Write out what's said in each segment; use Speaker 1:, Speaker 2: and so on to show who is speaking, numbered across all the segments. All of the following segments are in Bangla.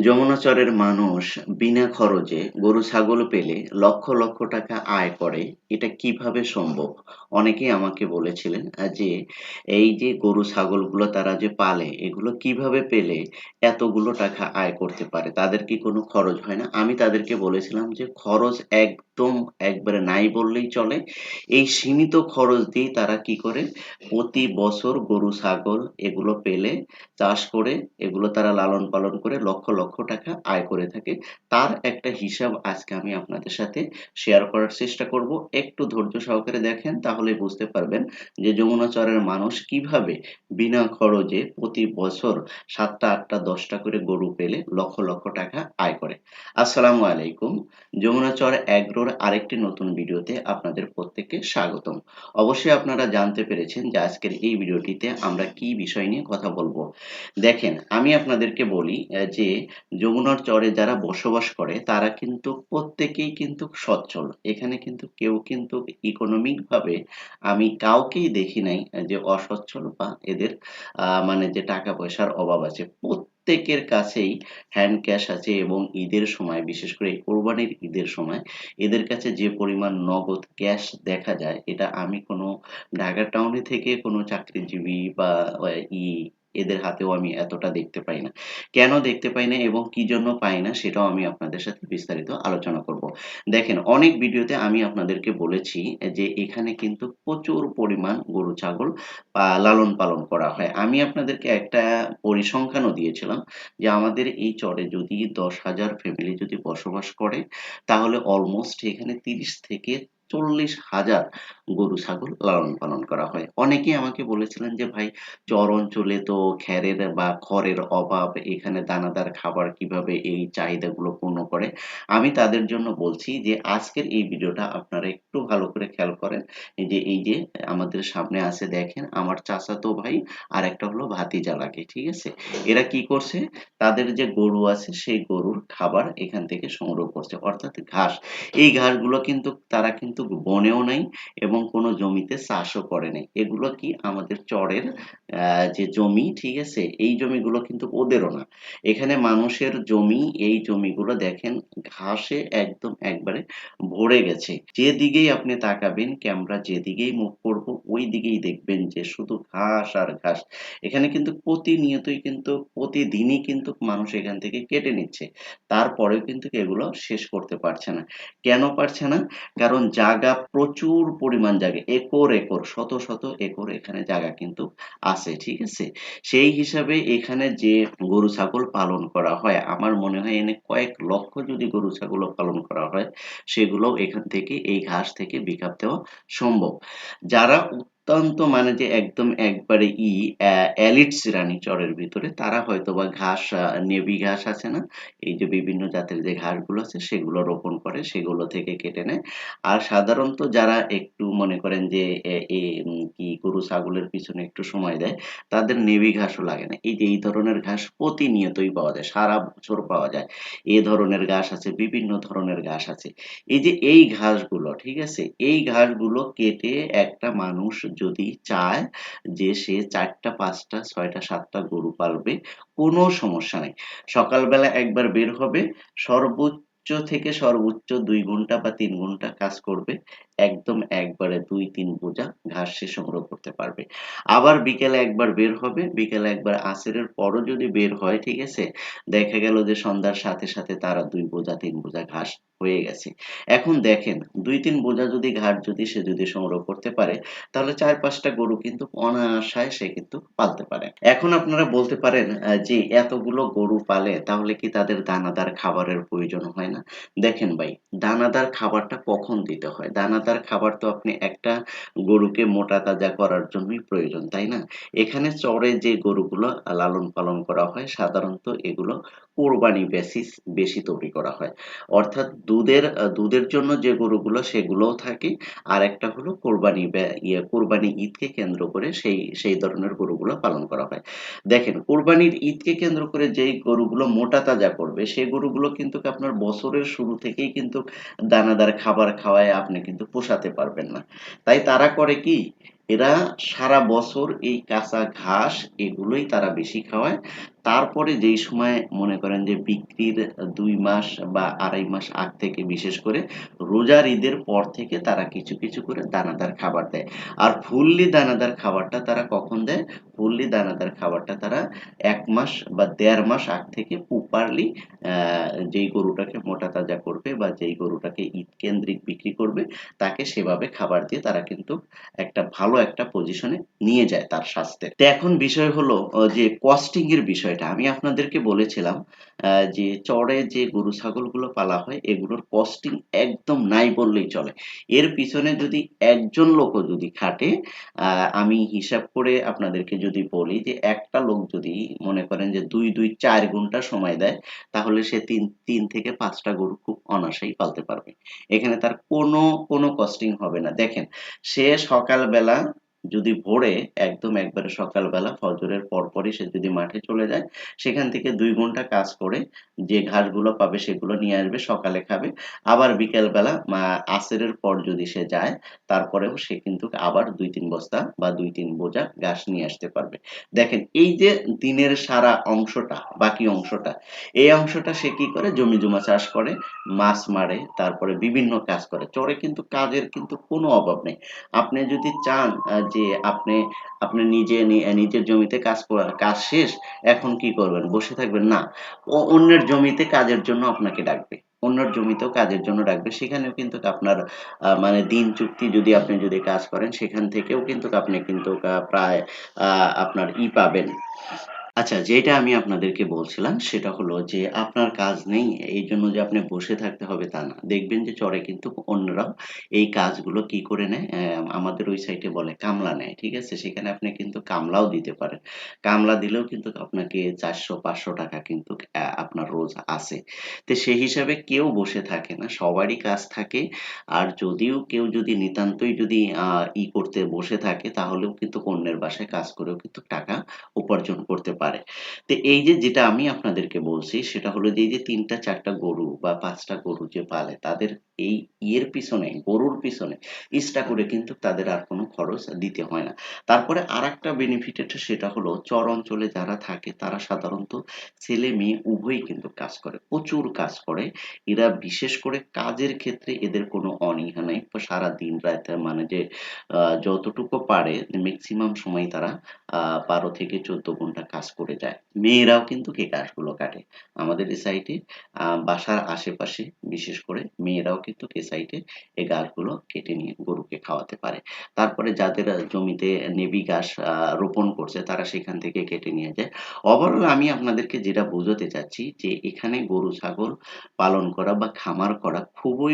Speaker 1: যমুনাচরের মানুষ বিনা খরচে গরু ছাগল পেলে লক্ষ লক্ষ টাকা আয় করে। এটা কিভাবে সম্ভব? অনেকেই আমাকে বলেছিলেন যে এই যে গরু ছাগলগুলো তারা যে পালে এগুলো কিভাবে পেলে এতগুলো টাকা আয় করতে পারে? তাদের কি কোনো খরচ হয় না? আমি তাদেরকে বলেছিলাম যে খরচ একদম একবারে নাই বললেই চলে। এই সীমিত খরচ দিয়েই তারা কি করে প্রতি বছর গরু ছাগল এগুলো পেলে চাষ করে এগুলো তারা লালন পালন করে লক্ষ লক্ষ টাকা আয় করে থাকে। তার একটা হিসাব আজকে আমি আপনাদের সাথে শেয়ার করার চেষ্টা করব। একটু ধৈর্য সহকারে দেখেন তাহলে বুঝতে পারবেন যে যমুনা চরের মানুষ কিভাবে বিনা খরচে প্রতি বছর ৭টা ৮টা ১০টা করে গরু পেলে লক্ষ লক্ষ টাকা আয় করে। আসসালামু আলাইকুম। যমুনা চর এগ্রোর আরেকটি নতুন ভিডিওতে আপনাদের প্রত্যেককে স্বাগতম। অবশ্যই আপনারা জানতে পেরেছেন যে আজকের এই ভিডিওটিতে আমরা কি বিষয় নিয়ে কথা বলবো। দেখেন, আমি আপনাদেরকে বলি যে যমুনার চরে যারা বসবাস করে তারা কিন্তু প্রত্যেকেই কিন্তু সচ্ছল। এখানে কিন্তু কেউ কিন্তু ইকোনমিক ভাবে আমি কাউকেই দেখি নাই যে অসচ্ছল বা এদের মানে যে টাকা পয়সার অভাব আছে। প্রত্যেকের কাছেই হ্যান্ড ক্যাশ আছে এবং ঈদের সময় বিশেষ করে এই কোরবানির ঈদের সময় এদের কাছে যে পরিমাণ নগদ ক্যাশ দেখা যায় এটা আমি কোনো ঢাকা টাউনে থেকে কোনো চাকরিজীবী বা আ ই এদের হাতেও আমি এতটা দেখতে পাই না। কেন দেখতে পাই না এবং কি জন্য পাই না সেটাও আমি আপনাদের সাথে বিস্তারিত আলোচনা করব। দেখেন অনেক ভিডিওতে আমি আপনাদেরকে বলেছি যে এখানে কিন্তু প্রচুর পরিমাণ গরু ছাগল লালন পালন করা হয়। আমি আপনাদেরকে একটা পরিসংখ্যানও দিয়েছিলাম যে আমাদের এই চরে যদি ১০,০০০ ফ্যামিলি যদি বসবাস করে তাহলে অলমোস্ট এখানে ৩০ থেকে ৪০,০০০ গরু ছাগল লালন পালন করা হয়। অনেকেই আমাকে বলেছিলেন যে ভাই চর অঞ্চলে তো খ্যারের বা খড়ের অভাব, এখানে দানাদার খাবার কিভাবে এই চাহিদাগুলো পূর্ণ করে? আমি তাদের জন্য বলছি যে আজকের এই ভিডিওটা আপনারা একটু ভালো করে খেয়াল করেন। এই যে আমাদের সামনে আছে দেখেন আমার চাচাতো ভাই আর একটা হলো ভাতিজা লাগে, ঠিক আছে? এরা কি করছে? তাদের যে গরু আছে সেই গরুর খাবার এখান থেকে সংগ্রহ করছে অর্থাৎ ঘাস। এই ঘাসগুলো কিন্তু তারা কিন্তু বনেও নাই এবং কোনো জমিতে চাষও করে নাই। এগুলো কি আমাদের চরের যে জমি, ঠিক আছে? এই জমিগুলো কিন্তু ওদেরও না। এখানে মানুষের জমি, এই জমিগুলো দেখেন ঘাসে একদম একবারে ভরে গেছে। যেদিকেই আপনি তাকাবেন ক্যামেরা যেদিকেই মুভ করব ওইদিকেই দেখবেন যে শুধু ঘাস আর ঘাস। এখানে কিন্তু প্রতিনিয়তই কিন্তু প্রতিদিনই কিন্তু মানুষ এখান থেকে কেটে নিচ্ছে। তারপরেও কিন্তু এগুলো শেষ করতে পারছে না। কেন পারছে না? কারণ জায়গা প্রচুর পরিমাণ জায়গা। একর, একর শত, শত একর এখানে জায়গা কিন্তু আছে, ঠিক আছে? সেই হিসাবে এখানে যে গরু ছাগল পালন করা হয় আমার মনে হয় এনে কয়েক লক্ষ যদি গরু ছাগলও পালন করা হয় সেগুলোও এখান থেকে এই ঘাস থেকে বিকাপ দেওয়া সম্ভব। যারা অত্যন্ত মানে যে একদম একবারে এলিট শ্রেণী চরের ভিতরে তারা হয়তোবা ঘাস নেভি ঘাস আছে না? এই যে বিভিন্ন জাতের যে ঘাসগুলো আছে সেগুলো রোপণ করে সেগুলো থেকে কেটে নেয়। আর সাধারণত যারা একটু মনে করেন যে এ এ কি গরু ছাগলের পিছনে একটু সময় দেয় তাদের নেভি ঘাসও লাগে না। এই যে এই ধরনের ঘাস প্রতিনিয়তই পাওয়া যায়, সারা বছর পাওয়া যায়। এ ধরনের ঘাস আছে, বিভিন্ন ধরনের ঘাস আছে। এই যে এই ঘাসগুলো, ঠিক আছে? এই ঘাসগুলো কেটে একটা মানুষ যদি চায় যে সে ৪ টা ৫ টা ৬ টা ৭ টা গরু পালবে, কোনো সমস্যা নাই। সকালবেলা একবার বের হবে, সর্বোচ্চ থেকে সর্বোচ্চ ২ ঘন্টা বা ৩ ঘন্টা কাজ করবে। একদম একবারে ২-৩ বোঝা ঘাস সে সংগ্রহ করতে পারবে। আবার বিকেলে একবার বের হবে, বিকেলে একবার আসরের পরও যদি বের হয়, ঠিক আছে? দেখা গেল যে সন্ধ্যার সাথে, সাথে তারা ২ বোঝা ৩ বোঝা ঘাস হয়ে গেছে। এখন দেখেন ২-৩ বোঝা যদি ঘাস যদি সে যদি সংগ্রহ করতে পারে, তাহলে ৪-৫ টা গরু কিন্তু অনায়াসায় সে কিন্তু পালতে পারে। এখন আপনারা বলতে পারেন যে এতগুলো গরু পালে তাহলে কি তাদের দানাদার খাবারের প্রয়োজন হয় না? দেখেন ভাই, দানাদার খাবারটা কখন দিতে হয়? দানাদার খাবার তো আপনি একটা গরুকে মোটা তাজা করার জন্যই প্রয়োজন, তাই না? এখানে চরে যে গরুগুলো লালন পালন করা হয় সাধারণত এগুলো কোরবানি বেসিস বেশি তৈরি করা হয়। অর্থাৎ দুধের জন্য যে গরুগুলো সেগুলোও থাকে। আরেকটা হলো কোরবানি ঈদকে কেন্দ্র করে সেই ধরনের গরুগুলো পালন করা হয়। দেখেন কোরবানির ঈদকে কেন্দ্র করে যেই গরুগুলো মোটা তাজা করবে সেই গরুগুলো কিন্তু আপনার বছরের শুরু থেকেই কিন্তু দানাদার খাবার খাওয়ায় আপনি কিন্তু পোষাতে পারবেন না। তাই তারা করে কি? এরা সারা বছর এই কাঁচা ঘাস এগুলোই তারা বেশি খাওয়ায়। তারপরে যেই সময় মনে করেন যে বিক্রির ২ মাস বা ২.৫ মাস আগ থেকে, বিশেষ করে রোজার ঈদের পর থেকে তারা কিছু, কিছু করে দানাদার খাবার দেয়। আর ফুললি দানাদার খাবারটা তারা কখন দেয়? ফুললি দানাদার খাবারটা তারা ১ মাস বা ১.৫ মাস আগ থেকে প্রপারলি আ যেই গরুটাকে মোটা তাজা করবে বা যেই গরুটাকে ঈদ কেন্দ্রিক বিক্রি করবে, তাকে সেভাবে খাবার দিয়ে তারা কিন্তু একটা ভালো একটা পজিশনে নিয়ে যায় তার স্বাস্থ্যের। তো এখন বিষয় হলো যে কস্টিং এর বিষয়টা। আমি আপনাদেরকে বলেছিলাম যে চড়ে যে গরু ছাগলগুলো পালা হয় এগুলোর কস্টিং একদম নাই বললেই চলে। এর পিছনে যদি একজন লোকও যদি খাটে, আ আমি হিসাব করে আপনাদেরকে যদি বলি যে একটা লোক যদি মনে করেন যে ২ ৪ ঘন্টা সময় দেয়, তাহলে সে ৩ থেকে ৫ টা গরু খুব অনায়াসেই পালতে পারবে। এখানে তার কোনো কস্টিং হবে না। দেখেন, সে সকালবেলা যদি ভোরে একদম একবারে সকালবেলা ফজরের পরপরই সে যদি মাঠে চলে যায়, সেখান থেকে ২ ঘন্টা কাজ করে যে ঘাসগুলো পাবে সেগুলো নিয়ে আসবে, সকালে খাবে। আবার বিকেলবেলা আসরের পর যদি সে যায়, তারপরেও সে কিন্তু আবার ২-৩ বস্তা বা ২-৩ বোঝা ঘাস নিয়ে আসতে পারবে। দেখেন, এই যে দিনের সারা অংশটা, বাকি অংশটা, এই অংশটা সে কি করে? জমি-জমা চাষ করে, মাছ মারে, তারপরে বিভিন্ন কাজ করে। চরে কিন্তু কাজের কিন্তু কোনো অভাব নেই। আপনি যদি চান যে আপনি নিজের জমিতে কাজ শেষ, এখন কি করবেন? বসে থাকবেন? না। অন্যের জমিতে কাজের জন্য আপনাকে ডাকবে। অন্যের জমিতেও কাজের জন্য ডাকবে। সেখানেও কিন্তু আপনার মানে দিন চুক্তি যদি কাজ করেন, সেখান থেকেও কিন্তু আপনি কিন্তু প্রায় আ আপনার পাবেন। আচ্ছা, যেটা আমি আপনাদেরকে বলছিলাম সেটা হলো যে আপনার কাজ নেই এইজন্য যে আপনি বসে থাকতে হবে তা না। দেখবেন যে চরে কিন্তু অন্যরাও এই কাজগুলো কি করে নেয়, আমাদের ওই সাইডে বলে কামলা নেয়। ঠিক আছে? সেখানে আপনি কিন্তু কামলাও দিতে পারেন। কামলা দিলেও কিন্তু আপনাকে ৳৪০০-৫০০ কিন্তু আপনার রোজ আসে। তো সেই হিসাবে কেউ বসে থাকে না। সবারই কাজ থাকে। আর যদিও কেউ যদি নিতান্তই যদি করতে বসে থাকে, তাহলেও কিন্তু অন্যের বাসায় কাজ করেও কিন্তু টাকা উপার্জন করতে পারে। তো এই যে যেটা আমি আপনাদেরকে বলছি সেটা হলো যে এই যে ৩ টা ৪ টা গরু বা ৫ টা গরু যে পালে তাদের এই পিছনে, গরুর পিছনে এক্সট্রা করে কিন্তু তাদের আর কোনো খরচ দিতে হয় না। তারপরে আরেকটা বেনিফিট এটা, সেটা হলো চর অঞ্চলে যারা থাকে তারা সাধারণত ছেলে-মেয়ে উভয়ই কিন্তু কাজ করে। প্রচুর কাজ করে। এরা বিশেষ করে কাজের ক্ষেত্রে এদের কোনো অনীহা নাই। সারাদিন রাত মানে যে যতটুকু পারে মেক্সিমাম সময় তারা ১২ থেকে ১৪ ঘন্টা কাজ করে যায়। মেয়েরাও কিন্তু এই ঘাসগুলো কাটে। আমাদের এই সাইডে বাসার আশেপাশে বিশেষ করে মেয়েরাও কিন্তু এই সাইডে এই ঘাসগুলো কেটে নিয়ে গরুকে খাওয়াতে পারে। তারপরে যাদের জমিতে নেবি ঘাস রোপণ করছে তারা সেখান থেকে কেটে নিয়ে যায়। ওভারঅল আমি আপনাদেরকে যেটা বোঝাতে চাচ্ছি যে এখানে গরু ছাগল পালন করা বা খামার করা খুবই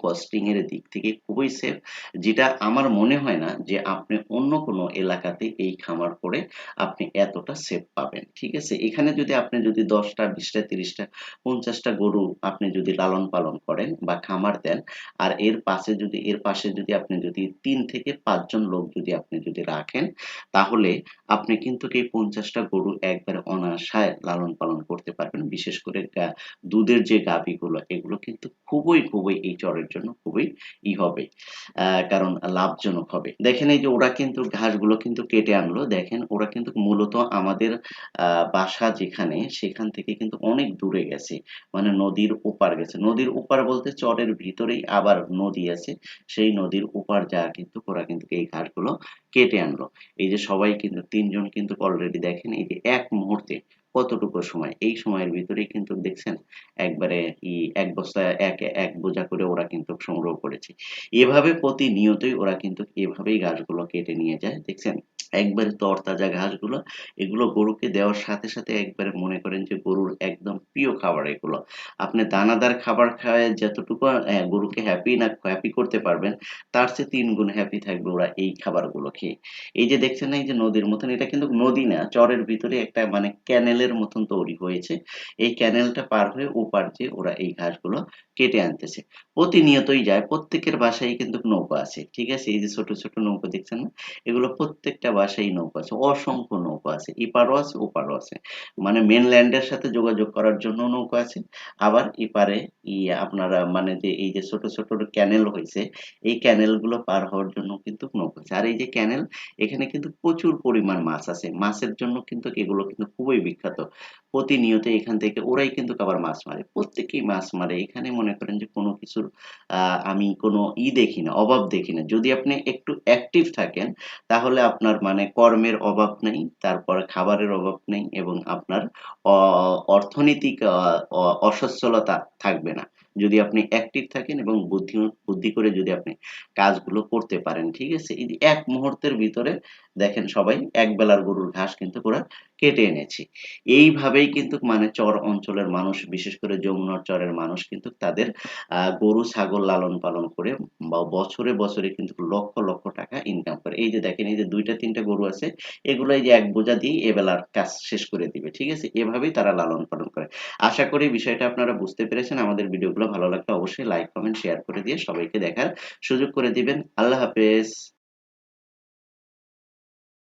Speaker 1: কস্টিং এর দিক থেকে খুবই সেফ। যেটা আমার মনে হয় না যে আপনি অন্য কোনো এলাকাতে এই খামার করে আপনি এতটা সেফ পাবেন। ঠিক আছে? এখানে আপনি যদি ১০ টা, ২০ টা, ৩০ টা, ৫০ টা গরু আপনি যদি লালন পালন করেন বা খামার দেন, আর এর পাশে যদি আপনি ৩ থেকে ৫ জন লোক যদি আপনি রাখেন, তাহলে আপনি কিন্তু এই ৫০ টা গরু একবারে অনায়াসায় লালন পালন করতে পারবেন। বিশেষ করে দুধের যে গাভীগুলো এগুলো কিন্তু খুবই এই চরের জন্য খুবই হবে। কারণ লাভজনক হবে। দেখেন, এই যে ওরা কিন্তু ঘাসগুলো কিন্তু কেটে আনলো। দেখেন, ওরা কিন্তু মূলত আমাদের আ বাসা যেখানে সেখান থেকে কিন্তু অনেক দূরে গেছে। মানে নদীর ওপার গেছে। নদীর ওপার বলতে চরের ভিতরেই আবার নদী আছে। সেই নদীর ওপার যায়া কিন্তু ওরা কিন্তু এই ঘাসগুলো কেটে আনলো। এই যে সবাই কিন্তু ৩ জন কিন্তু অলরেডি দেখেন এই যে এক মুহূর্তে কতটুকু সময়, এই সময়ের ভিতরেই কিন্তু দেখছেন একবারে ১ বস্তা এক বোঝা করে ওরা কিন্তু সংগ্রহ করেছে। এভাবে প্রতিনিয়তই ওরা কিন্তু এভাবেই ঘাসগুলো কেটে নিয়ে যায়। দেখছেন? একবারে তরতাজা ঘাসগুলো, এগুলো গরুকে দেওয়ার সাথে একবারে মনে করেন যে গরুর একদম প্রিয় খাবার এগুলো। আপনি দানাদার খাবার খাওয়ায় যতটুকু গরুকে হ্যাপি করতে পারবেন, তার চেয়ে ৩ গুণ হ্যাপি থাকবে ওরা এই খাবারগুলো খেয়ে। এই যে দেখছেন না, এই যে নদীর মতন, এটা কিন্তু নদী না, চরের ভিতরে একটা মানে ক্যানেলের মতন তৈরি হয়েছে। এই ক্যানেলটা পার হয়ে ওপার যেয়ে ওরা এই ঘাসগুলো কেটে আনতেছে। প্রতিনিয়তই যায়। প্রত্যেকের বাসায় কিন্তু নৌকা আছে। ঠিক আছে? এই যে ছোট নৌকো দেখছেন না? এগুলো প্রত্যেকটা ভাষায় নৌকা আছে, অসংখ্য নৌকা আছে, এপারও আছে ওপারও আছে। মানে মেনল্যান্ডের সাথে যোগাযোগ করার জন্য নৌকা আছে, আবার এপারে আপনারা মানে যে এই যে ছোট ছোট ক্যানেল হয়েছে, এই ক্যানেল গুলো পার হওয়ার জন্য কিন্তু নৌকা আছে। আর এই যে ক্যানেল, এখানে কিন্তু প্রচুর পরিমাণ মাছ আছে, মাছের জন্য কিন্তু এগুলো কিন্তু খুবই বিখ্যাত। প্রতিনিয়ত এখান থেকে ওরাই কিন্তু আবার মাছ মারে, প্রত্যেকেই মাছ মারে। এখানে মনে করেন যে কোনো কিছুর আমি কোনো দেখি না, অভাব দেখি না। যদি আপনি একটু অ্যাক্টিভ থাকেন, তাহলে আপনার মানে কর্মের অভাব নেই, তারপরে খাবারের অভাব নেই, এবং আপনার অর্থনৈতিক অসচ্ছলতা থাকবে না। যদি আপনি অ্যাক্টিভ থাকেন এবং বুদ্ধি বুদ্ধি করে যদি আপনি কাজগুলো করতে পারেন, ঠিক আছে? এই যে এক মুহূর্তের ভিতরে দেখেন সবাই এক বেলার গরুর ঘাস কিন্তু ওরা কেটে এনেছে। এইভাবেই কিন্তু মানে চর অঞ্চলের মানুষ, বিশেষ করে যমুনার চরের মানুষ কিন্তু তাদের গরু ছাগল লালন পালন করে বা বছরে বছরে কিন্তু লক্ষ লক্ষ টাকা ইনকাম করে। এই যে দেখেন, এই যে ২টা ৩টা গরু আছে, এগুলো এই যে এক বোঝা দিয়ে এবেলার কাজ শেষ করে দিবে, ঠিক আছে? এভাবেই তারা লালন পালন করে। আশা করি বিষয়টা আপনারা বুঝতে পেরেছেন। আমাদের ভিডিওগুলো ভালো লাগলে অবশ্যই লাইক কমেন্ট শেয়ার করে দিয়ে সবাইকে দেখার সুযোগ করে দিবেন। আল্লাহ হাফেজ।